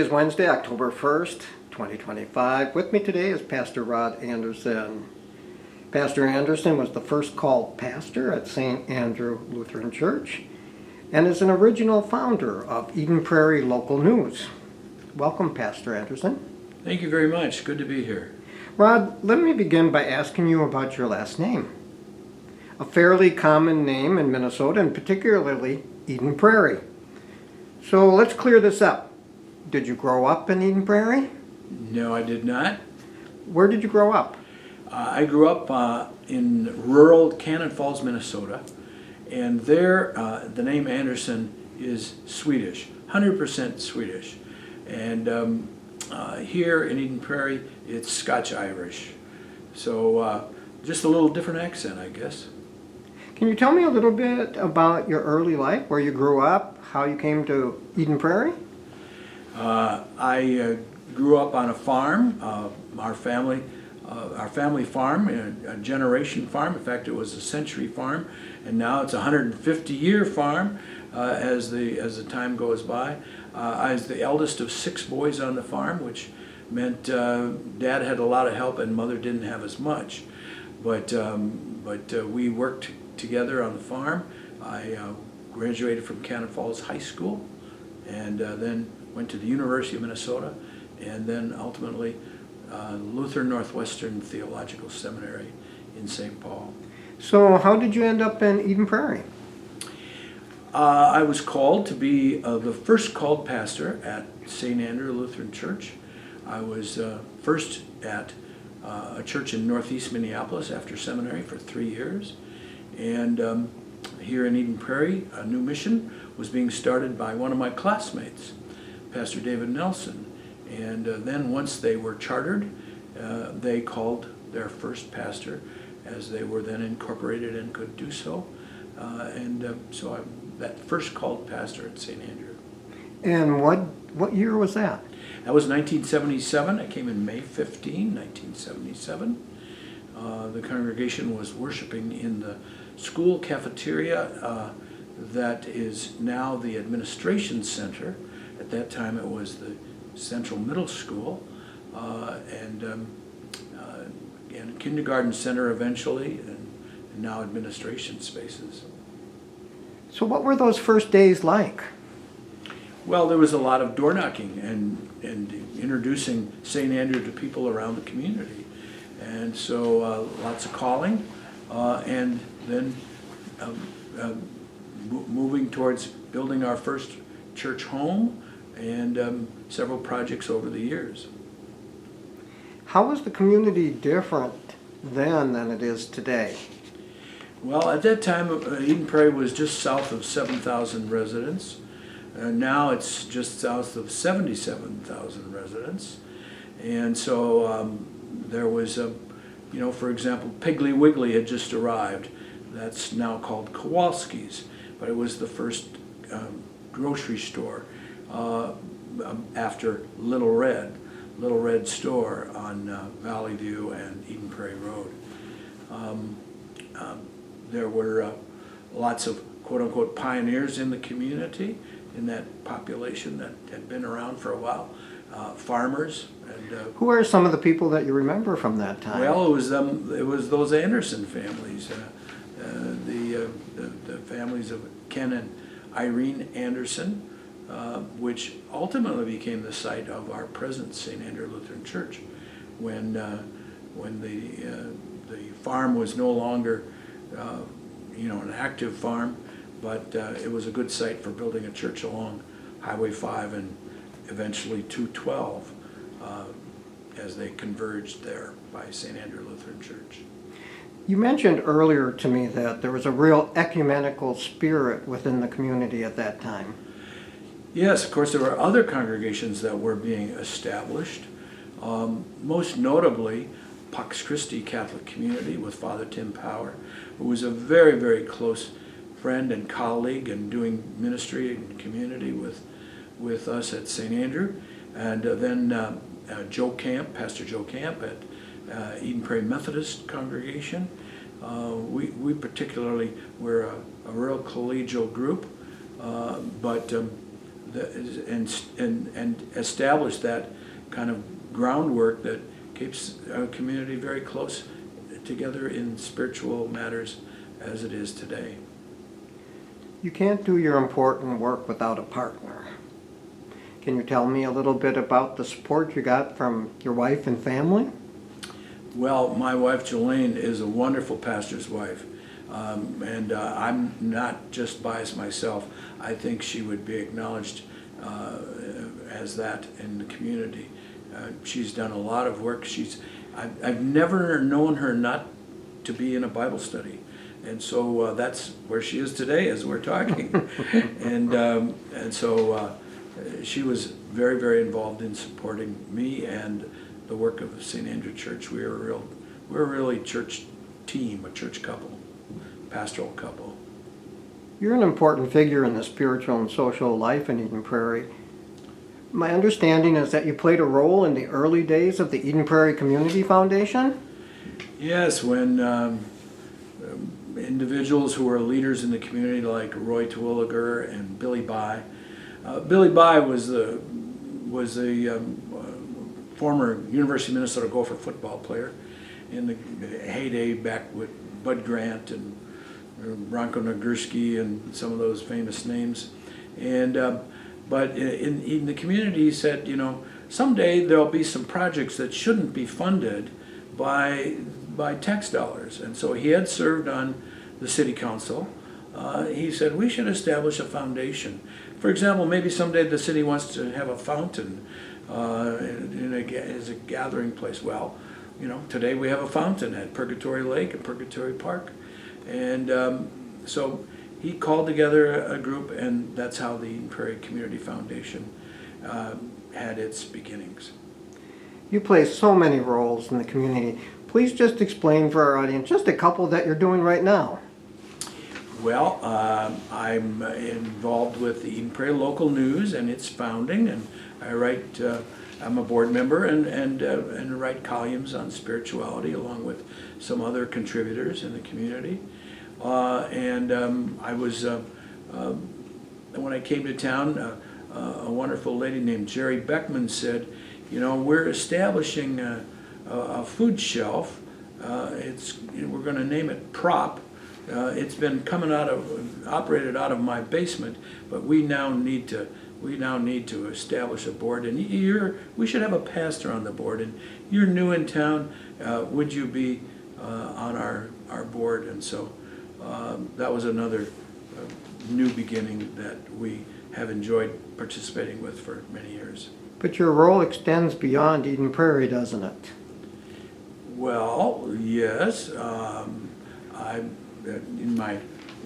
is Wednesday, October 1st, 2025. With me today is Pastor Rod Anderson. Pastor Anderson was the first called pastor at St. Andrew Lutheran Church and is an original founder of Eden Prairie Local News. Welcome, Pastor Anderson. Thank you very much. Good to be here. Rod, let me begin by asking you about your last name. A fairly common name in Minnesota, and particularly Eden Prairie. So let's clear this up. Did you grow up in Eden Prairie? No, I did not. Where did you grow up? I grew up in rural Cannon Falls, Minnesota, and there the name Anderson is Swedish, 100% Swedish. And here in Eden Prairie, it's Scotch-Irish. So just a little different accent, I guess. Can you tell me a little bit about your early life, where you grew up, how you came to Eden Prairie? I grew up on a farm. Our family farm, a generation farm. In fact, it was a century farm, and now it's a 150-year farm as the time goes by. I was the eldest of 6 boys on the farm, which meant Dad had a lot of help and Mother didn't have as much. But we worked together on the farm. I graduated from Cannon Falls High School, and then went to the University of Minnesota, and then ultimately Lutheran Northwestern Theological Seminary in St. Paul. So how did you end up in Eden Prairie? I was called to be the first called pastor at St. Andrew Lutheran Church. I was first at a church in northeast Minneapolis after seminary for 3 years. And here in Eden Prairie, a new mission was being started by one of my classmates, Pastor David Nelson. And then once they were chartered, they called their first pastor, as they were then incorporated and could do so. So I'm that first called pastor at St. Andrew. And what year was that? That was 1977. I came in May 15, 1977. The congregation was worshiping in the school cafeteria that is now the administration center. At that time it was the Central Middle School and kindergarten center eventually, and now administration spaces. So what were those first days like? Well, there was a lot of door knocking and introducing St. Andrew to people around the community. And so lots of calling, and then moving towards building our first church home, and several projects over the years. How was the community different then than it is today? Well, at that time, Eden Prairie was just south of 7,000 residents. Now it's just south of 77,000 residents. And so there was, for example, Piggly Wiggly had just arrived. That's now called Kowalski's, but it was the first grocery store after Little Red store on Valley View and Eden Prairie Road. There were lots of quote-unquote pioneers in the community, in that population that had been around for a while, farmers. And who are some of the people that you remember from that time? well, it was those Anderson families, the families of Ken and Irene Anderson, which ultimately became the site of our present St. Andrew Lutheran Church, when the farm was no longer an active farm, but it was a good site for building a church along Highway 5 and eventually 212 as they converged there by St. Andrew Lutheran Church. You mentioned earlier to me that there was a real ecumenical spirit within the community at that time. Yes, of course, there were other congregations that were being established, most notably Pax Christi Catholic Community with Father Tim Power, who was a very, very close friend and colleague and doing ministry and community with us at St. Andrew. And then Pastor Joe Camp at Eden Prairie Methodist Congregation. We particularly were a real collegial group, but and establish that kind of groundwork that keeps our community very close together in spiritual matters as it is today. You can't do your important work without a partner. Can you tell me a little bit about the support you got from your wife and family? Well, my wife Jolene is a wonderful pastor's wife, and I'm not just biased myself. I think she would be acknowledged as that in the community. She's done a lot of work. I've never known her not to be in a Bible study, and so that's where she is today as we're talking. and so she was very, very involved in supporting me and the work of St. Andrew Church. We're a really church team, a church couple, pastoral couple. You're an important figure in the spiritual and social life in Eden Prairie. My understanding is that you played a role in the early days of the Eden Prairie Community Foundation? Yes, when individuals who were leaders in the community like Roy Terwilliger and Billy By. Billy By was a former University of Minnesota Gopher football player in the heyday back with Bud Grant and Bronco Nagurski and some of those famous names. But in the community, he said, someday there'll be some projects that shouldn't be funded by tax dollars. And so he had served on the city council. He said, we should establish a foundation. For example, maybe someday the city wants to have a fountain as a gathering place. Well, today we have a fountain at Purgatory Lake and Purgatory Park. And so he called together a group, and that's how the Eden Prairie Community Foundation had its beginnings. You play so many roles in the community. Please just explain for our audience just a couple that you're doing right now. Well, I'm involved with the Eden Prairie Local News and its founding, and I write. I'm a board member and write columns on spirituality along with some other contributors in the community. I was when I came to town, a wonderful lady named Jerry Beckman said, we're establishing a food shelf. We're going to name it Prop. It's been operated out of my basement, but we now need to establish a board, and we should have a pastor on the board, and you're new in town, would you be on our board? And so that was another new beginning that we have enjoyed participating with for many years. But your role extends beyond Eden Prairie, doesn't it? Well, yes.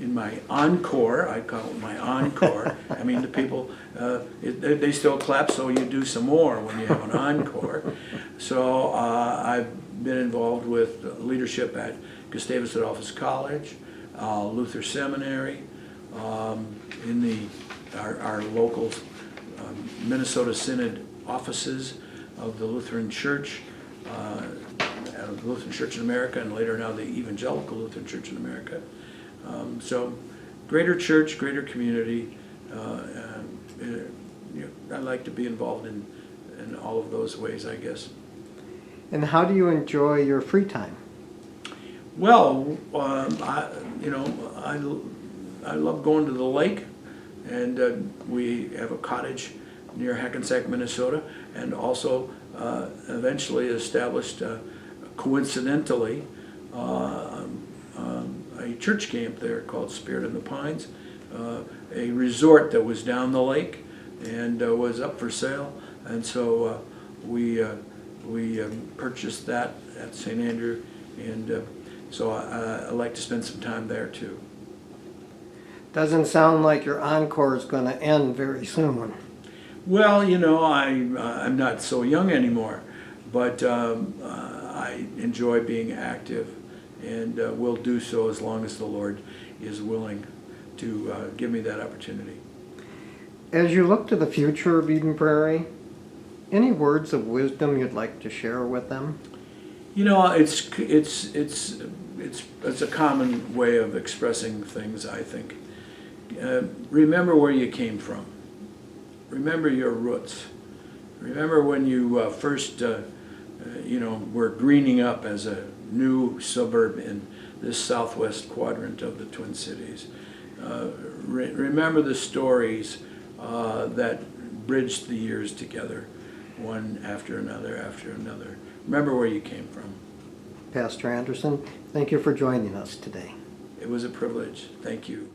In my encore, I call it my encore. I mean, the people, they still clap, so you do some more when you have an encore. So I've been involved with leadership at Gustavus Adolphus College, Luther Seminary, in our local Minnesota Synod offices of the Lutheran Church, the Lutheran Church in America, and later now the Evangelical Lutheran Church in America. So greater church, greater community. I like to be involved in all of those ways, I guess. And how do you enjoy your free time? Well, I love going to the lake, and we have a cottage near Hackensack, Minnesota, and also eventually established, coincidentally, a church camp there called Spirit in the Pines, a resort that was down the lake and was up for sale, and so we purchased that at St. Andrew, and so I like to spend some time there too. Doesn't sound like your encore is going to end very soon. Well, I'm not so young anymore, but I enjoy being active, and will do so as long as the Lord is willing to give me that opportunity. As you look to the future of Eden Prairie, any words of wisdom you'd like to share with them? It's a common way of expressing things, I think. Remember where you came from. remember your roots. Remember when you first, were greening up as a new suburb in this southwest quadrant of the Twin Cities. Remember the stories that bridged the years together, one after another after another. Remember where you came from. Pastor Anderson, thank you for joining us today. It was a privilege. Thank you.